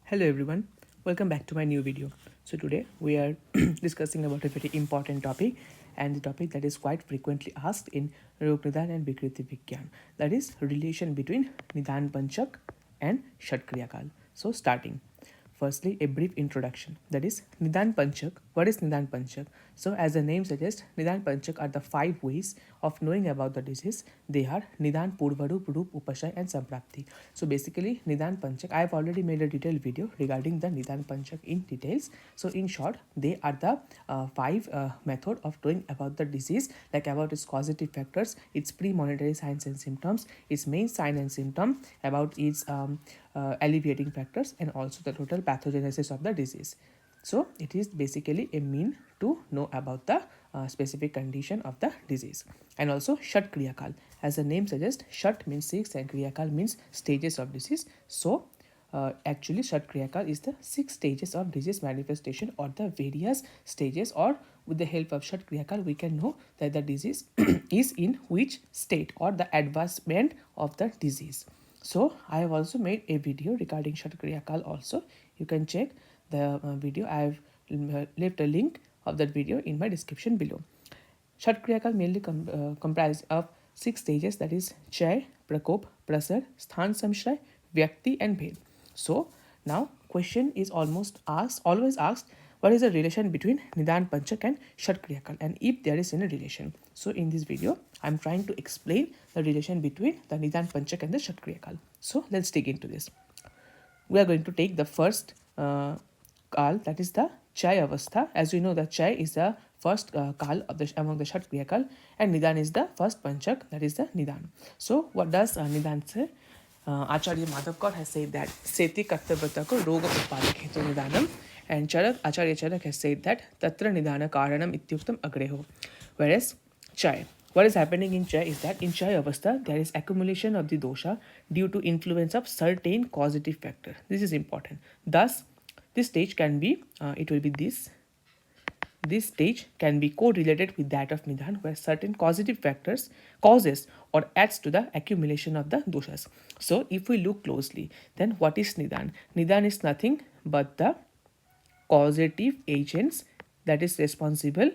Hello everyone, welcome back to my new video. So today we are discussing about a very important topic, and the topic that is quite frequently asked in Rog Nidana and Vikriti Vigyan, that is relation between Nidan Panchak and Shat Kriyakala. So starting. Firstly, a brief introduction. That is Nidan Panchak. What is Nidan Panchak? So, as the name suggests, Nidan Panchak are the 5 ways of knowing about the disease. They are Nidan, Purvarup, Rup, Upashay, and Samprapti. So, basically, Nidan Panchak, I have already made a detailed video regarding the Nidan Panchak in details. So, in short, they are the 5 method of knowing about the disease, like about its causative factors, its premonitory signs and symptoms, its main sign and symptom, about its alleviating factors, and also the total pathogenesis of the disease. So it is basically a mean to know about the specific condition of the disease. And also Shat Kriyakal, as the name suggests, Shat means 6 and Kriyakal means stages of disease. So actually Shat Kriyakal is the 6 stages of disease manifestation, or the various stages, or with the help of Shat Kriyakal we can know that the disease is in which state, or the advancement of the disease. So I have also made a video regarding Shat Kriyakal also. You can check the video. I have left a link of that video in my description below. Shat Kriyakal mainly comprised of 6 stages, that is Chay, Prakop, Prasar, Sthan Samshray, Vyakti and Bhed. So now question is always asked, what is the relation between Nidan Panchak and Shat Kriyakal, and if there is any relation. So in this video I am trying to explain the relation between the Nidan Panchak and the Shat Kriyakal. So let's dig into this. We are going to take the first kal, that is the Chay Avastha. As we know, the Chay is the first kal of among the Shat Kriyakal, and Nidan is the first Panchak, that is the Nidan. So what does Nidan say? Acharya Madhavkar has said that Seti Kartabhataka Roga Utpadak Hetu Nidanam, and Acharya Charak has said that Tatra Nidana Karanam Ityuktam Agreho. Whereas Chay, what is happening in Chay is that in Chay Avastha there is accumulation of the dosha due to influence of certain causative factor. This is important. Thus, this stage can be, it will be this stage can be correlated with that of Nidan, where certain causative factors causes or adds to the accumulation of the doshas. So if we look closely, then what is Nidan? Nidan is nothing but the causative agents that is responsible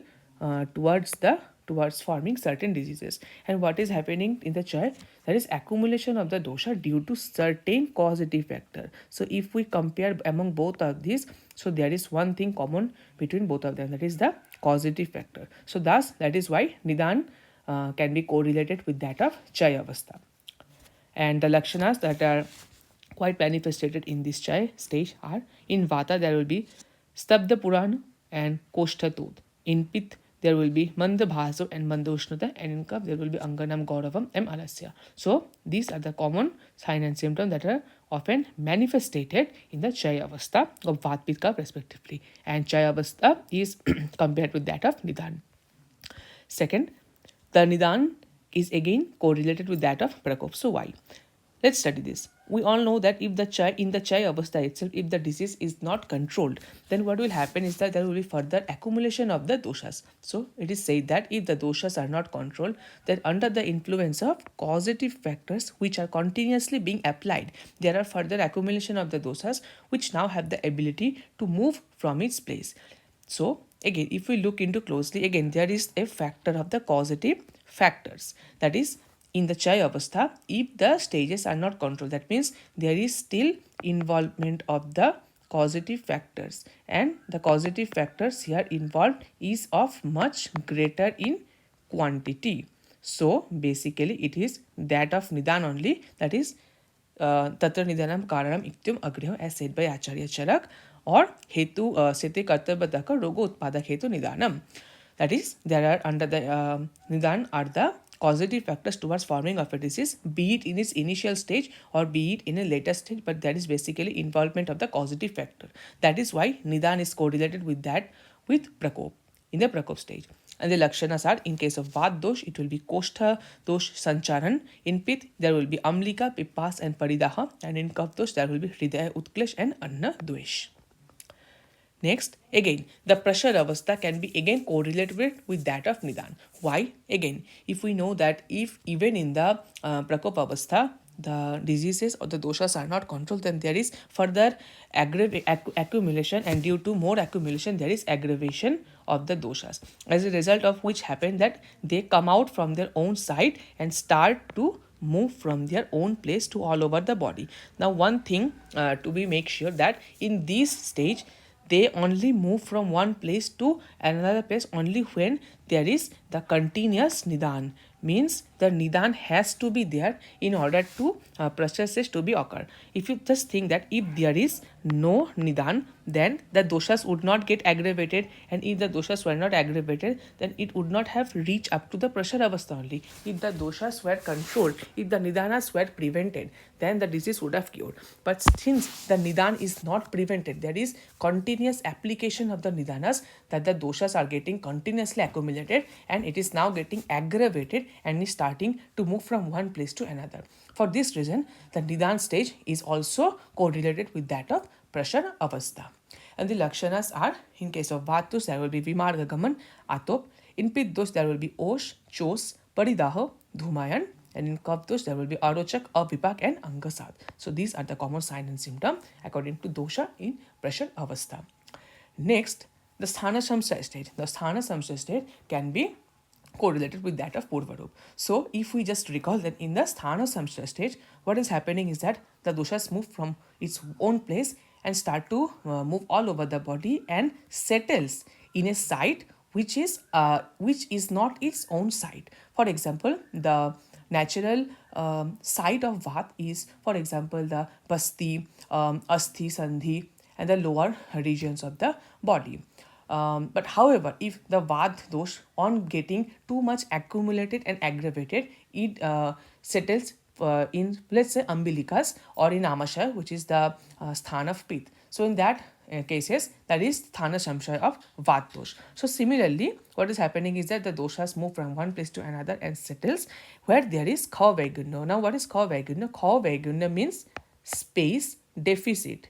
towards forming certain diseases. And what is happening in the Chay? There is accumulation of the dosha due to certain causative factor. So if we compare among both of these, so there is one thing common between both of them, that is the causative factor. So thus that is why Nidan can be correlated with that of Chay Avastha. And the lakshanas that are quite manifested in this Chay stage are: in Vata there will be Stabda Purana and Koshtha Tod. In Pith there will be Manda Bhaso and Manda Ushnata, and in Kapha there will be Anganam Gauravam and Alasya. So these are the common signs and symptoms that are often manifested in the Chay Avastha of Vat Pitta Kapha respectively, and Chay Avastha is compared with that of Nidan. Second, the Nidan is again correlated with that of Prakop. So why? Let's study this. We all know that if in the Chay Avastha itself, if the disease is not controlled, then what will happen is that there will be further accumulation of the doshas. So it is said that if the doshas are not controlled, then under the influence of causative factors which are continuously being applied, there are further accumulation of the doshas which now have the ability to move from its place. So again, if we look into closely, again there is a factor of the causative factors, that is in the Chay Avastha, if the stages are not controlled, that means there is still involvement of the causative factors, and the causative factors here involved is of much greater in quantity. So basically it is that of Nidan only, that is Tatra Nidanam Karanam Iktyum Agriho, as said by Acharya Charak, or Hetu Sete Kartabhataka Rogo Utpadak Hetu Nidanam. That is, there are under the Nidan are the causative factors towards forming of a disease, be it in its initial stage or be it in a later stage, but that is basically involvement of the causative factor. That is why Nidan is correlated with that with Prakop, in the Prakop stage. And the lakshanas are: in case of Vat dosh, it will be Koshtha dosh Sancharan. In Pith, there will be Amlika, Pippas and Paridaha. And in Kapha dosh, there will be Hridaya Utklesh and Anna Dvesh. Next, again, the pressure avastha can be again correlated with that of Nidan. Why? Again, if we know that if even in the Prakop avastha, the diseases or the doshas are not controlled, then there is further accumulation, and due to more accumulation there is aggravation of the doshas, as a result of which happen that they come out from their own side and start to move from their own place to all over the body. Now one thing to be make sure that in this stage they only move from one place to another place only when there is the continuous nidan, means the nidan has to be there in order to processes to be occur. If you just think that if there is no nidan, then the doshas would not get aggravated, and if the doshas were not aggravated, then it would not have reached up to the pressure avastha only. If the doshas were controlled, if the nidanas were prevented, then the disease would have cured. But since the nidan is not prevented, there is continuous application of the nidanas, that the doshas are getting continuously accumulated and it is now getting aggravated and is starting to move from one place to another. For this reason, the nidan stage is also correlated with that of pressure avastha. And the lakshanas are, in case of vata dosh, there will be vimarga gaman, atop. In pitta dosh, there will be osh, chos, paridaha, dhumayan. And in kapha dosh, there will be arochak, avipak and angasad. So these are the common sign and symptom according to dosha in pressure avastha. Next, the sthana samshaya stage. The sthana samshaya stage can be correlated with that of Purvarup. So if we just recall that in the sthana samshaya stage, what is happening is that the doshas move from its own place and start to move all over the body and settles in a site which is not its own site. For example, the natural site of Vata is, for example, the Basti, Asthi, Sandhi, and the lower regions of the body. But however, if the Vata dosh on getting too much accumulated and aggravated, it settles in, let's say, umbilicus or in amashaya, which is the sthan of pith. So in that cases, that is sthana samshaya of Vata dosh. So similarly, what is happening is that the doshas move from one place to another and settles where there is kha vaigunya. Now what is kha vaigunya? Kha vaigunya means space deficit.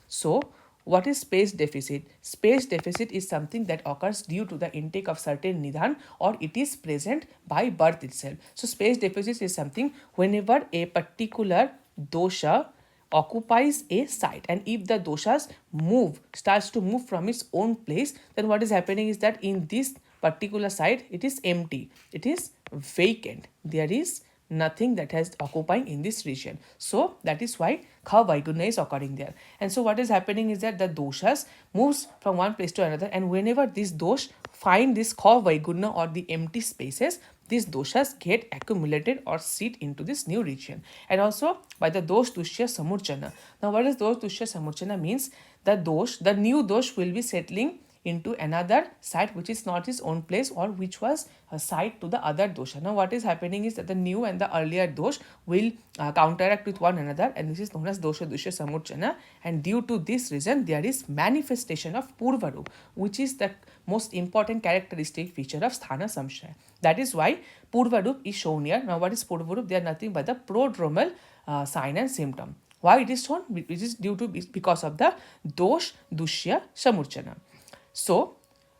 So what is space deficit? Space deficit is something that occurs due to the intake of certain nidan, or it is present by birth itself. So space deficit is something whenever a particular dosha occupies a site, and if the doshas starts to move from its own place, then what is happening is that in this particular site it is empty, it is vacant, there is nothing that has occupying in this region. So that is why kha vaigunya is occurring there. And so what is happening is that the doshas moves from one place to another, and whenever this dosh find this kha vaigunya or the empty spaces, these doshas get accumulated or sit into this new region. And also by the dosh dushya samurchana. Now what is dosh dushya samurchana means? The new dosh will be settling into another site which is not his own place, or which was a site to the other dosha. Now what is happening is that the new and the earlier dosh will counteract with one another, and this is known as dosha dushya samurchana. And due to this reason, there is manifestation of purvarup, which is the most important characteristic feature of sthana samshaya. That is why purvarup is shown here. Now what is purvarup? They are nothing but the prodromal sign and symptom. Why it is shown? It is due to because of the dosh dushya samurchana. So,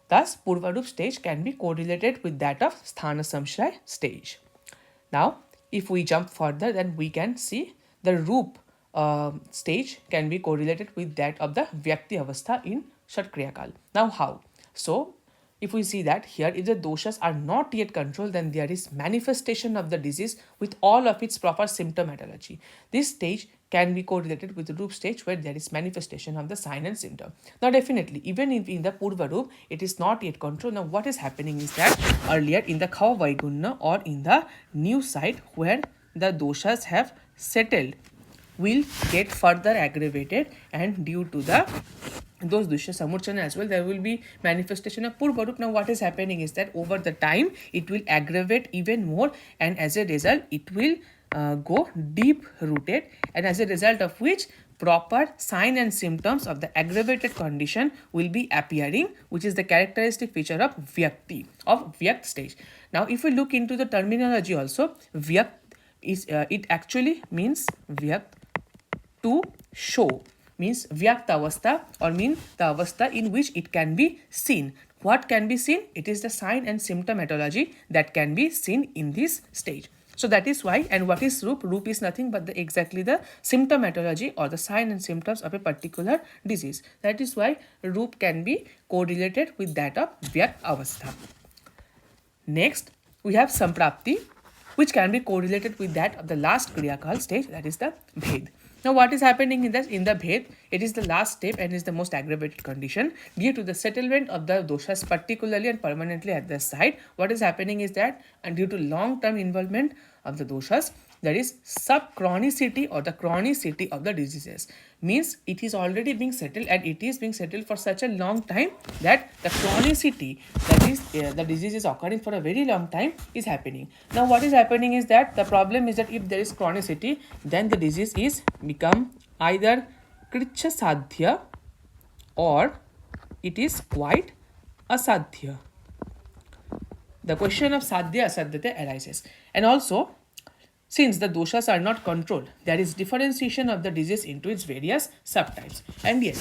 thus Purvarup stage can be correlated with that of Sthana Samshaya stage. Now, if we jump further, then we can see the Roop stage can be correlated with that of the Vyakti Avastha in Sat Kriyakala. Now, how? So, if we see that here, if the doshas are not yet controlled, then there is manifestation of the disease with all of its proper symptomatology. This stage can be correlated with the Roop stage, where there is manifestation of the sign and symptom. Now definitely, even if in the Purva Roop, it is not yet controlled. Now what is happening is that earlier in the Kha Vaigunya or in the new site where the doshas have settled will get further aggravated, and due to the those dushya samurchana as well, there will be manifestation of purvarup. Now what is happening is that over the time it will aggravate even more, and as a result it will go deep rooted, and as a result of which proper sign and symptoms of the aggravated condition will be appearing, which is the characteristic feature of vyakti, of vyakt stage. Now if we look into the terminology also, vyakt is it actually means vyakt, to show, means vyakta avastha, or mean the avastha in which it can be seen. What can be seen? It is the sign and symptomatology that can be seen in this stage. So that is why, and what is roop? Roop is nothing but exactly the symptomatology or the sign and symptoms of a particular disease. That is why roop can be correlated with that of Vyat Avastha. Next, we have Samprapti, which can be correlated with that of the last Kriyakal stage, that is the Bhed. Now, what is happening in the Bhed? It is the last step and is the most aggravated condition due to the settlement of the doshas particularly and permanently at the site. What is happening is that, and due to long-term involvement of the doshas, there is subchronicity or the chronicity of the diseases. Means it is already being settled, and it is being settled for such a long time that the chronicity, that is the disease is occurring for a very long time, is happening. Now what is happening is that the problem is that if there is chronicity, then the disease is become either kricha sadhya or it is quite asadhya. The question of sadhya asadhyata arises. And also, since the doshas are not controlled, there is differentiation of the disease into its various subtypes. And yes,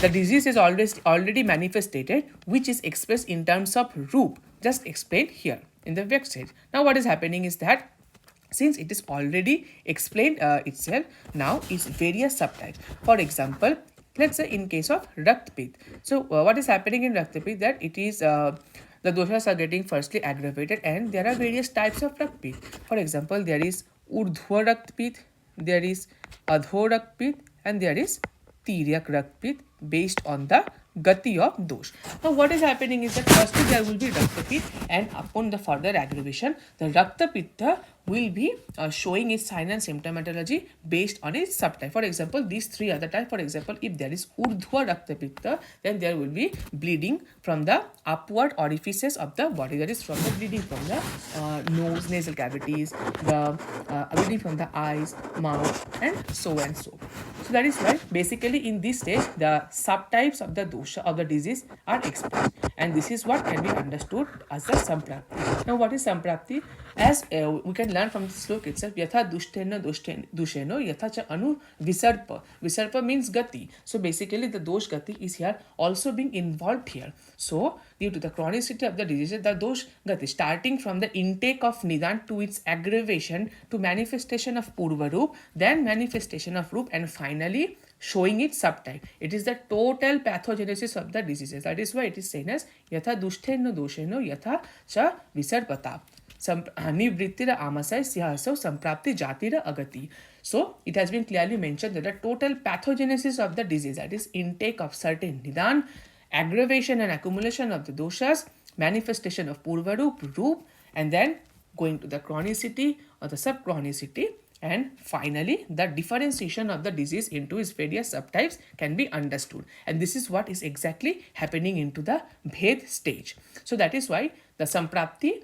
the disease is already manifested, which is expressed in terms of roop, just explained here in the Vyat stage. Now what is happening is that, since it is already explained itself, now is various subtypes. For example, let's say in case of Raktpit. So what is happening in Raktpit, that it is the doshas are getting firstly aggravated, and there are various types of Raktpit. For example, there is Urdhva Raktpit, there is Adho Raktpit, and there is Tiryak Raktpit based on the gati of dosh. Now what is happening is that firstly there will be Raktapit, and upon the further aggravation, the Raktapitta will be showing its sign and symptomatology based on its subtype. For example, these three other types. For example, if there is Urdhva Raktapitta, then there will be bleeding from the upward orifices of the body, that is from the bleeding from the nose, nasal cavities, the bleeding from the eyes, mouth, and so and so. So that is why basically in this stage the subtypes of the dosha of the disease are expressed, and this is what can be understood as the Samprapti. Now what is Samprapti? As we can learn from this sloka itself, yatha dushtena dusheno yatha cha anu visarpa. Visarpa means gati. So basically the dosh gati is here also being involved here. So due to the chronicity of the disease, the dosh gati, starting from the intake of Nidan to its aggravation to manifestation of Purva Roop, then manifestation of Roop, and finally showing its subtype. It is the total pathogenesis of the diseases. That is why it is seen as yatha dushteno dosheno yatha cha visarpata. Nivrittira amasai syahaso samprapti jatira agati. So it has been clearly mentioned that the total pathogenesis of the disease, that is intake of certain Nidan, aggravation and accumulation of the doshas, manifestation of Purva Roop, and then going to the chronicity or the subchronicity, and finally the differentiation of the disease into its various subtypes can be understood. And this is what is exactly happening into the Bhed stage. So that is why the Samprapti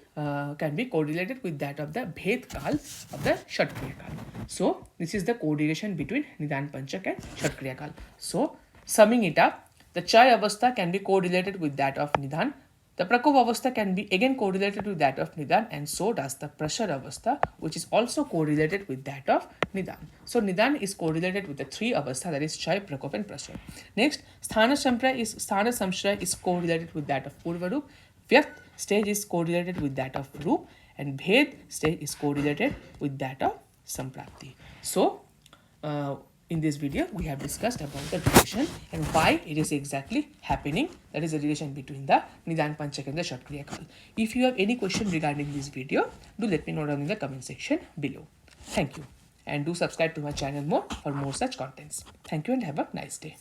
can be correlated with that of the Bhed Kal of the Sat Kriyakala. So this is the correlation between Nidan Pancaka and Sat Kriyakala. So summing it up, the Chai Avastha can be correlated with that of Nidan. The Prakop Avastha can be again correlated with that of Nidan, and so does the Prashar Avastha, which is also correlated with that of Nidan. So Nidan is correlated with the three Avastha, that is Chai, Prakop, and Prashar. Next, Sthana Samshray is correlated with that of Purva Roop. Vyat stage is correlated with that of Roop, and Bhed stage is correlated with that of Samprapti. So in this video, we have discussed about the relation and why it is exactly happening. That is the relation between the Nidan Pancaka and the Sat Kriyakala. If you have any question regarding this video, do let me know down in the comment section below. Thank you, and do subscribe to my channel for more such contents. Thank you and have a nice day.